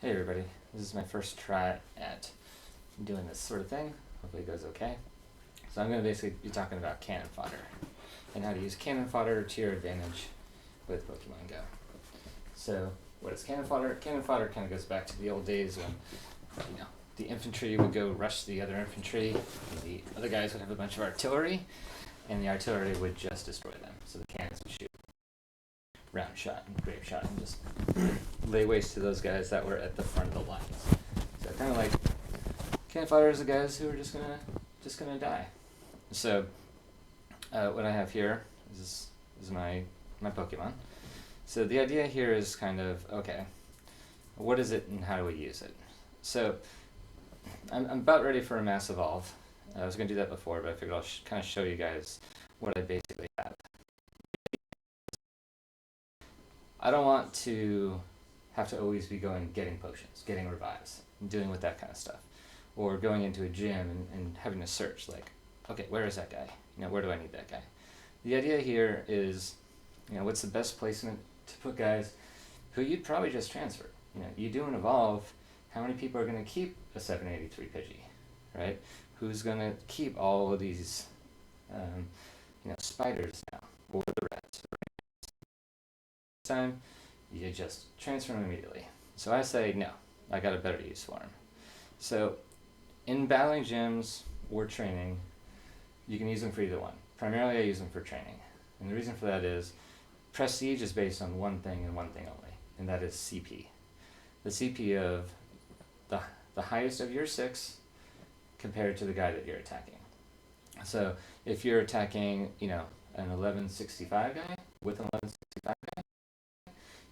Hey everybody, this is my first try at doing this sort of thing. Hopefully it goes okay. So I'm going to basically be talking about cannon fodder and how to use cannon fodder to your advantage with Pokemon Go. So what is cannon fodder? Cannon fodder kind of goes back to the old days when, the infantry would go rush the other infantry, and the other guys would have a bunch of artillery, and the artillery would just destroy them. So the cannons would shoot round shot and grape shot and just lay waste to those guys that were at the front of the lines. So kind of like cannon fodder is the guys who are just gonna die. So what I have here is my Pokemon. So the idea here is kind of, okay, what is it and how do we use it? So I'm about ready for a mass evolve. I was gonna do that before, but I figured I'll kind of show you guys what I basically have. I don't want to have to always be getting potions, getting revives, and dealing with that kind of stuff. Or going into a gym and having to search, like, okay, where is that guy? Where do I need that guy? The idea here is, what's the best placement to put guys who you'd probably just transfer? You do an evolve, how many people are going to keep a 783 Pidgey, right? Who's going to keep all of these, spiders now, or the rats? Time, you just transfer them immediately. So I say, no, I got a better use for them. So in battling gyms or training, you can use them for either one. Primarily I use them for training. And the reason for that is prestige is based on one thing and one thing only, and that is CP. The CP of the highest of your 6 compared to the guy that you're attacking. So if you're attacking, an 1165 guy with an 1165 guy,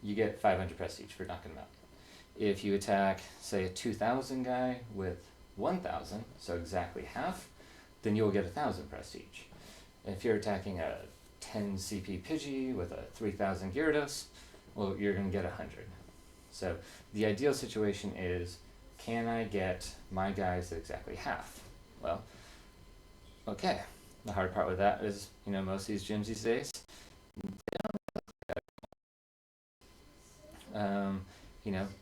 you get 500 prestige for knocking him out. If you attack, say, a 2000 guy with 1000, so exactly half, then you'll get 1000 prestige. If you're attacking a 10 CP Pidgey with a 3000 Gyarados, well, you're going to get 100. So the ideal situation is, can I get my guys at exactly half? Well, okay. The hard part with that is, most of these gyms these days,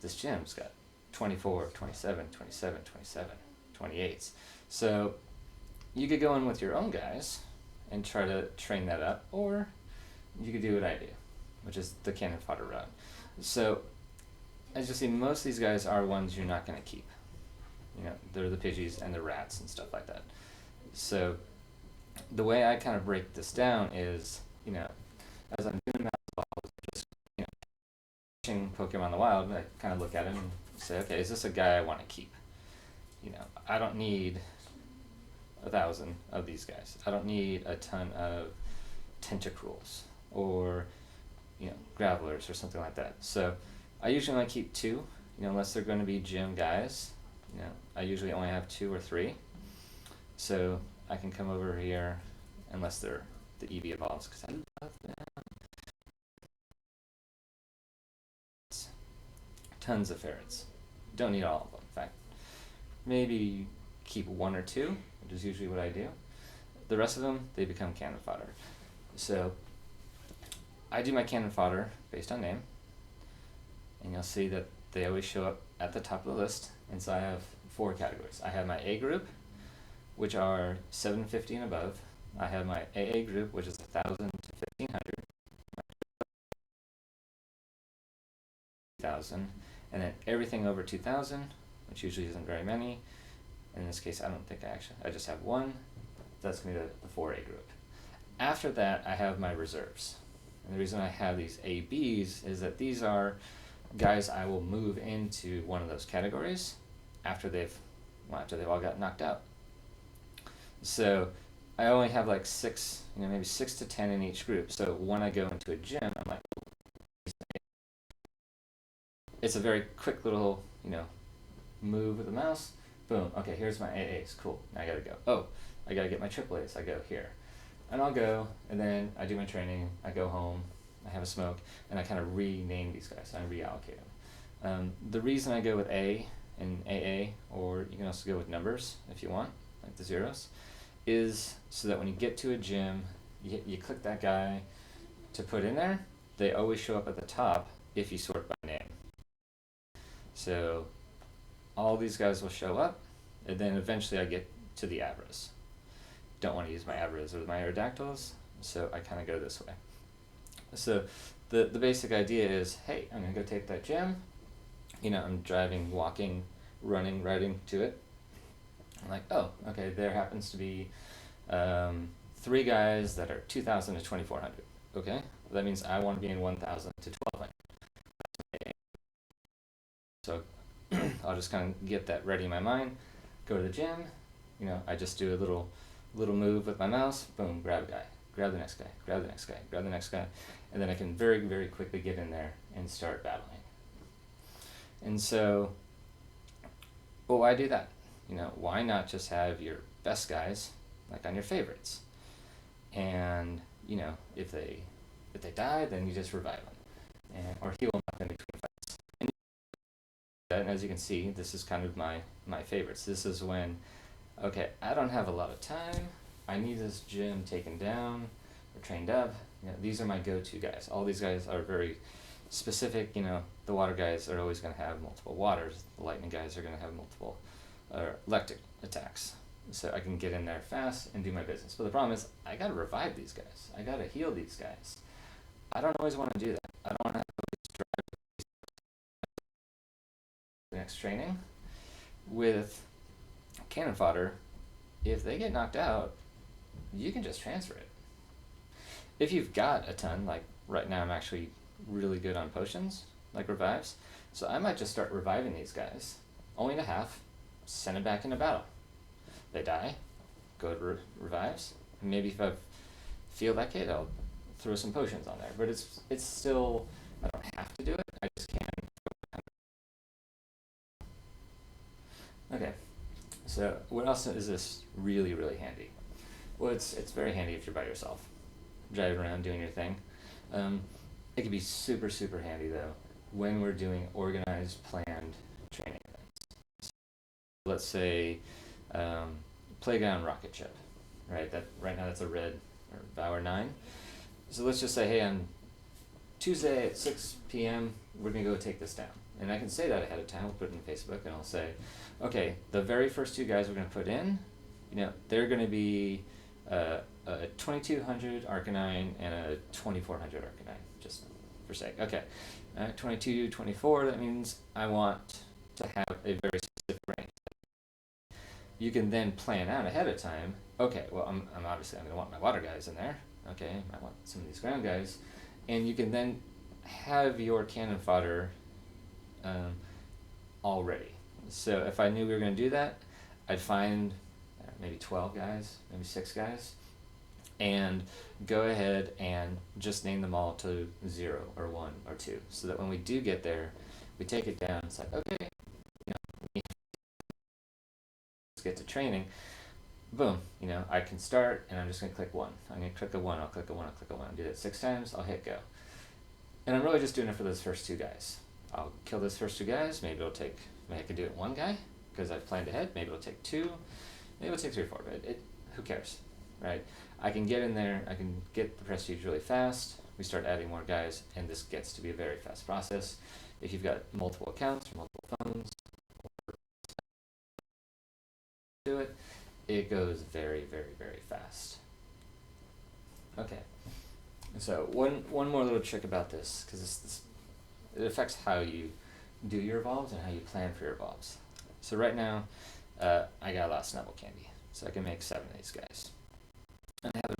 this gym's got 24, 27, 27, 27, 28s. So you could go in with your own guys and try to train that up, or you could do what I do, which is the cannon fodder run. So as you see, most of these guys are ones you're not going to keep. They're the Pidgeys and the rats and stuff like that. So the way I kind of break this down is, as I'm doing that, Pokemon in the wild, I kind of look at it and say, okay, is this a guy I want to keep? I don't need 1,000 of these guys. I don't need a ton of Tentacruels or, Gravelers or something like that. So I usually only keep 2, unless they're going to be gym guys. I usually only have 2 or 3. So I can come over here, unless they're the EV evolves, because I love them. Tons of ferrets. Don't need all of them, in fact. Maybe keep 1 or 2, which is usually what I do. The rest of them, they become cannon fodder. So I do my cannon fodder based on name, and you'll see that they always show up at the top of the list. And so I have 4 categories. I have my A group, which are 750 and above. I have my AA group, which is 1,000 to 1,500. 1,000, and then everything over 2,000, which usually isn't very many. In this case, I just have 1. That's going to be the 4A group. After that, I have my reserves. And the reason I have these ABs is that these are guys I will move into one of those categories after they've all got knocked out. So I only have like 6, maybe 6 to 10 in each group. So when I go into a gym, I'm like, it's a very quick little, move with the mouse. Boom. Okay, here's my AAs. Cool. Now I gotta go. Oh, I gotta get my AAAs. I go here. And I'll go, and then I do my training. I go home. I have a smoke, and I kind of rename these guys. I reallocate them. The reason I go with A and AA, or you can also go with numbers if you want, like the zeros, is so that when you get to a gym, you click that guy to put in there. They always show up at the top if you sort by name. So all these guys will show up, and then eventually I get to the abras. Don't want to use my abras or my aerodactyls, so I kind of go this way. So the basic idea is, hey, I'm going to go take that gym. I'm driving, walking, running, riding to it. I'm like, oh, okay, there happens to be 3 guys that are 2,000 to 2,400. Okay, that means I want to be in 1,000 to 1,200. So I'll just kind of get that ready in my mind. Go to the gym. I just do a little move with my mouse. Boom, grab a guy, grab the next guy, grab the next guy, grab the next guy, and then I can very, very quickly get in there and start battling. And so, well, why do that? Why not just have your best guys like on your favorites? And if they die, then you just revive them, or heal them up in between fights. And as you can see, this is kind of my favorites. This is when, okay, I don't have a lot of time. I need this gym taken down or trained up. These are my go-to guys. All these guys are very specific. The water guys are always going to have multiple waters. The lightning guys are going to have multiple electric attacks. So I can get in there fast and do my business. But the problem is, I got to revive these guys. I got to heal these guys. I don't always want to do that. I don't want to have to drive the next training with cannon fodder. If they get knocked out, you can just transfer it. If you've got a ton, like right now I'm actually really good on potions, like revives, so I might just start reviving these guys, only to half, send it back into battle. They die, go to revives. Maybe if I feel like it, I'll throw some potions on there. But it's still, I don't have to do it. I just can. Okay, so what else is this really, really handy? Well, it's very handy if you're by yourself, driving around doing your thing. It can be super, super handy though when we're doing organized, planned training events. Let's say playground rocket ship, right? That right now that's a red or Bauer 9. So let's just say, hey, on Tuesday at 6 p.m. we're gonna go take this down, and I can say that ahead of time. I'll put it in Facebook, and I'll say, okay, the very first 2 guys we're gonna put in, they're gonna be a 2200 Arcanine and a 2400 Arcanine, just for sake. Okay, 22, 24. That means I want to have a very specific range. You can then plan out ahead of time. Okay, well, I'm obviously going to want my water guys in there. Okay, I want some of these ground guys, and you can then have your cannon fodder all ready. So if I knew we were going to do that, I'd find maybe 12 guys, maybe 6 guys, and go ahead and just name them all to 0 or 1 or 2, so that when we do get there, we take it down. It's like, okay, let's get to training. Boom, I can start, and I'm just going to click 1. I'm going to click a 1, I'll click a 1, I'll click a 1. Do that 6 times, I'll hit go. And I'm really just doing it for those first 2 guys. I'll kill those first 2 guys. Maybe I can do it 1 guy, because I've planned ahead. Maybe it'll take 2, maybe it'll take 3 or 4, but who cares, right? I can get in there, I can get the prestige really fast. We start adding more guys, and this gets to be a very fast process. If you've got multiple accounts or multiple phones, do it. It goes very, very, very fast. Okay, so one more little trick about this, because it affects how you do your evolves and how you plan for your evolves. So right now, I got a lot of Snubble candy, so I can make 7 of these guys. And I have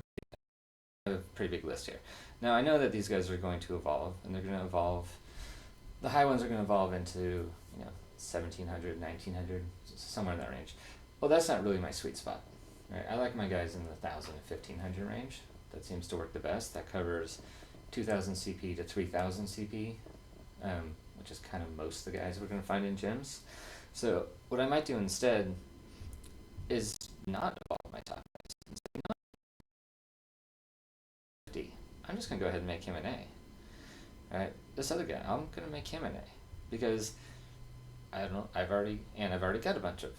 a pretty big list here. Now I know that these guys are going to evolve, and they're going to evolve. The high ones are going to evolve into 1,700, 1,900, somewhere in that range. Well, that's not really my sweet spot. Right? I like my guys in the 1,000 to 1,500 range. That seems to work the best. That covers 2,000 CP to 3,000 CP, which is kind of most of the guys we're going to find in gyms. So what I might do instead is not evolve my top guys. And say, no, 50. I'm just going to go ahead and make him an A. Right? This other guy, I'm going to make him an A, because I don't know, I've already got a bunch of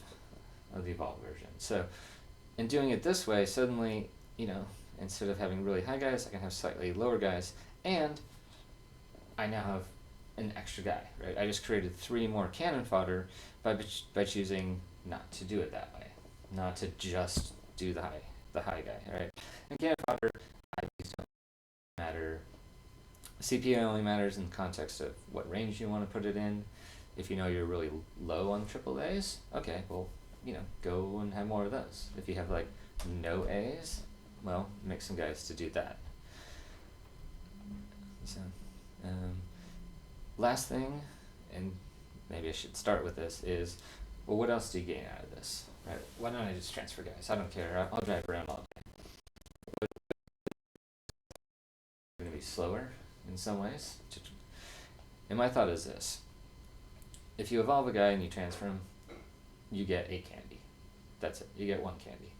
the evolved version. So in doing it this way, suddenly, instead of having really high guys, I can have slightly lower guys, and I now have an extra guy, right? I just created 3 more cannon fodder by choosing not to do it that way, not to just do the high guy, right? And cannon fodder, IPs don't matter. CPA only matters in the context of what range you want to put it in. If you know you're really low on triple A's, okay, well, go and have more of those. If you have like no A's, well, make some guys to do that. So, last thing, and maybe I should start with this, is, well, what else do you gain out of this, right? Why don't I just transfer guys? I don't care. I'll drive around all day. It's going to be slower in some ways. And my thought is this. If you evolve a guy and you transfer him, you get a candy. That's it. You get 1 candy.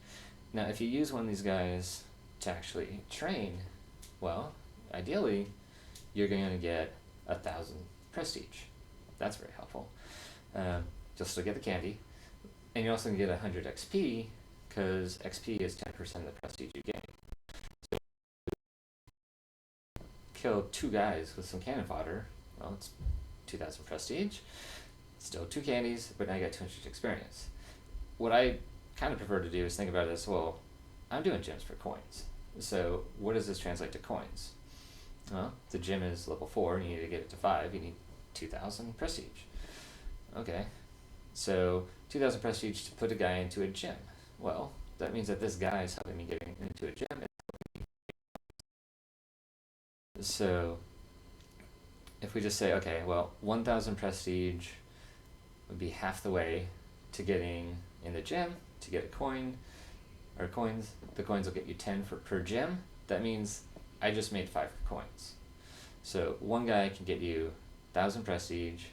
Now, if you use one of these guys to actually train, well, ideally, you're going to get 1,000 prestige. That's very helpful. You'll still get the candy, and you're also going to get 100 XP, because XP is 10% of the prestige you gain. So, kill 2 guys with some cannon fodder, well, it's 2,000 prestige. Still 2 candies, but now you got 200 experience. What I kind of prefer to do is think about it as, well, I'm doing gems for coins. So what does this translate to coins? Well, the gem is level 4, and you need to get it to 5. You need 2,000 prestige. Okay, so 2,000 prestige to put a guy into a gem. Well, that means that this guy is helping me get into a gem. So if we just say, okay, well, 1,000 prestige would be half the way to getting in the gem to get a coin, or coins. The coins will get you 10 per gem. That means I just made 5 coins. So 1 guy can get you 1,000 prestige,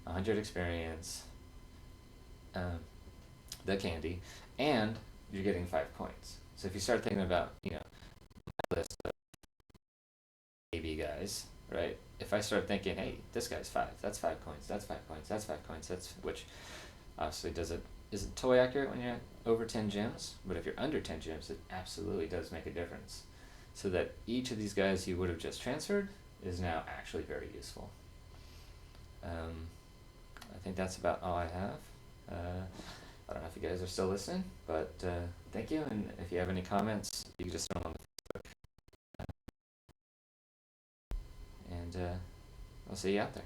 100 experience, the candy, and you're getting 5 coins. So if you start thinking about, my list of AB guys, right? If I start thinking, hey, this guy's 5, that's 5 coins, that's 5 coins, that's 5 coins, which obviously isn't totally accurate when you're at over 10 gems, but if you're under 10 gems, it absolutely does make a difference. So that each of these guys you would have just transferred is now actually very useful. I think that's about all I have. I don't know if you guys are still listening, but thank you, and if you have any comments, you can just throw them on the Facebook. And I'll see you out there.